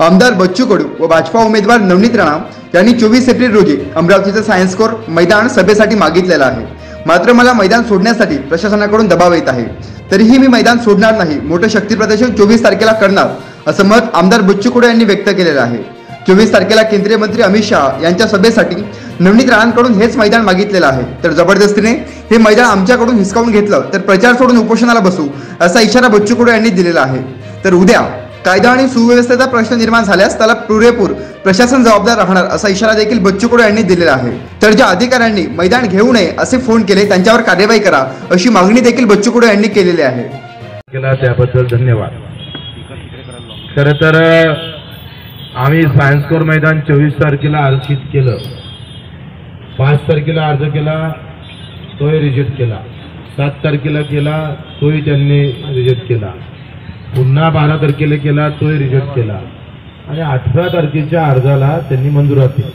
आमदार बच्चू कडू व भाजपा उमेदवार नवनीत राणा यांनी 24 एप्रिल रोजी अमरावतीचं सायन्स कोर मैदान सभेसाठी मागितलेलं आहे। मात्र मला मैदान सोडण्यासाठी प्रशासनाकडून दबाव येत आहे, तरीही मी मैदान सोडणार नाही, मोठे शक्ती प्रदर्शन 24 तारखेला करणार असं मत आमदार बच्चू कडू यांनी व्यक्त केलेलं आहे। 24 तारखेला केंद्रीय मंत्री अमित शहा यांच्या सभेसाठी नवनीत राणांकडून हेच मैदान मागितलेलं आहे, तर जबरदस्तीने हे मैदान आमच्याकडून हिसकावून घेतलं तर प्रचार सोडून उपोषणाला बसू असा इशारा बच्चू कडू यांनी दिलेला आहे। तर उद्या कायदा आणि सुव्यवस्थेचा प्रश्न निर्माण झाल्यास त्याला पुरेपूर प्रशासन जबाबदार राहणार असा इशारा देखील बच्चू कडू यांनी दिलेला आहे। तर ज्या अधिकाऱ्यांनी मैदान घेऊ नये असे फोन केले त्यांच्यावर कार्यवाही करा अशी मागणी देखील बच्चू कडू यांनी केलेली आहे। त्याबद्दल धन्यवाद। खरं तर आम्ही सायन्स कोर मैदान 24 तारखेला आरक्षित केलं, 5 तारखेला अर्ज केला तोही रिजेक्ट केला, 7 तारखेला केला तोही त्यांनी रिजेक्ट केला, पुन्हा 12 तारखेला केला तोही रिजेक्ट केला आणि 18 तारखेच्या अर्जाला त्यांनी मंजुरात दिली।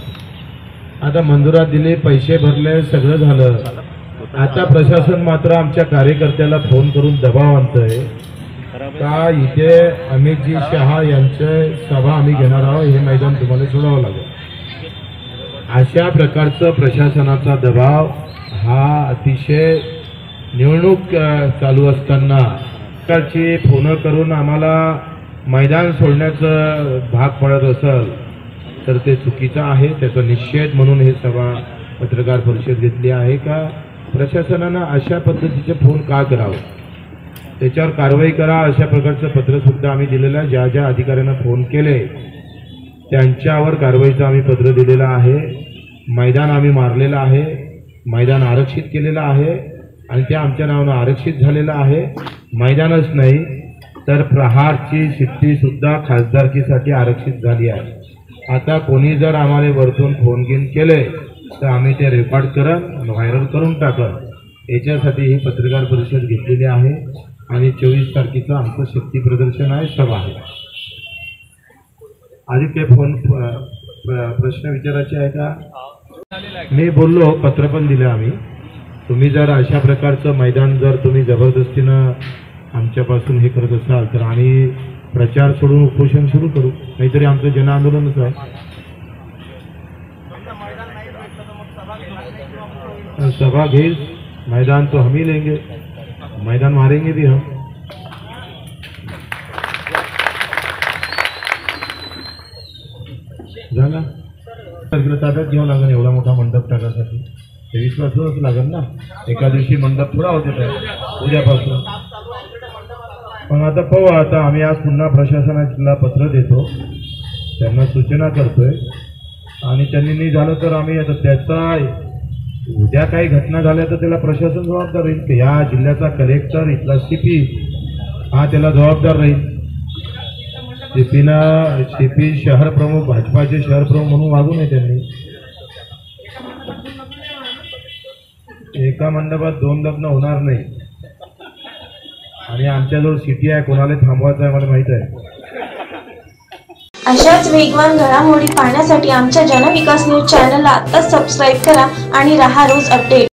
आता मंजुरात दिली, पैसे भरले, सगळं झालं। आता प्रशासन मात्र आमच्या कार्यकर्त्याला फोन करून दबाव आणतंय का इथे अमितजी शहा यांचे सभा आम्ही घेणार आहोत, हे मैदान तुम्हाला सोडावं लागेल। अशा प्रकारचं प्रशासनाचा दबाव हा अतिशय निवडणूक चालू असताना सरकारची फोन करून आम्हाला मैदान सोडण्याचं भाग पडत असेल तर ते चुकीचं आहे। त्याचा निषेध म्हणून हे सभा पत्रकार परिषद घेतली आहे का प्रशासनानं अशा पद्धतीचे फोन का करावं, त्याच्यावर कारवाई करा अशा प्रकारचं पत्र सुद्धा आम्ही दिलेलं आहे। ज्या ज्या अधिकाऱ्यांना फोन केले त्यांच्यावर कारवाईचं आम्ही पत्र दिलेलं आहे। मैदान आम्ही मारलेलं आहे, मैदान आरक्षित केलेलं आहे आणि ते आमच्या नावानं आरक्षित झालेलं आहे। मैदानच नाही तर प्रहारची शिट्टी सुद्धा खासदारकीसाठी आरक्षित झाली आहे। आता कोणी जर आम्हाला वरतून फोन घेऊन केले तर आम्ही ते रेकॉर्ड करून व्हायरल करून टाकलं। याच्यासाठी ही पत्रकार परिषद घेतलेली आहे आणि 24 तारखेचं आमचं शक्ती प्रदर्शन आहे, सभा आहे। आधी ते फोन प्रश्न विचारायचे आहे का? मी बोललो, पत्र पण दिलं आम्ही। तुम्ही जर अशा प्रकारचं मैदान जर तुम्ही जबरदस्तीनं आमच्यापासून हे करत असाल तर आम्ही प्रचार सोडून उपोषण सुरू करू, नाहीतरी आमचं जन आंदोलनच आहे। सभा घेईल, मैदान तो हम ही लेंगे, मैदान मारेंगे भी हम। झाला ताब्यात घ्यावं लागेल एवढा मोठा मंडप टाकासाठी, ते विश्वासच लागेल ना। एका दिवशी मंडप थोडा होते उद्यापासून। पण आता पाहू, आता आम्ही आज पुन्हा प्रशासनाला पत्र देतो, त्यांना सूचना करतोय आणि त्यांनी नाही झालं तर आम्ही आता त्याचा उद्या काही घटना झाल्या तर त्याला प्रशासन जबाबदार राहील की या जिल्ह्याचा कलेक्टर इथला सीपी हा त्याला जबाबदार राहील। सीपी शहर प्रमुख, भाजपाचे शहर प्रमुख म्हणून वागू नये त्यांनी। एका मंडपात 2 लग्न होणार नाही आणि आमच्याजवळ सिटी आहे, कोणाला थांबवायचं आहे मला माहित आहे। अशाच वेगवान घडामोडी पाहण्यासाठी आमच्या जनविकास न्यूज चॅनलला आत्ताच सबस्क्राईब करा आणि रहा रोज अपडेट।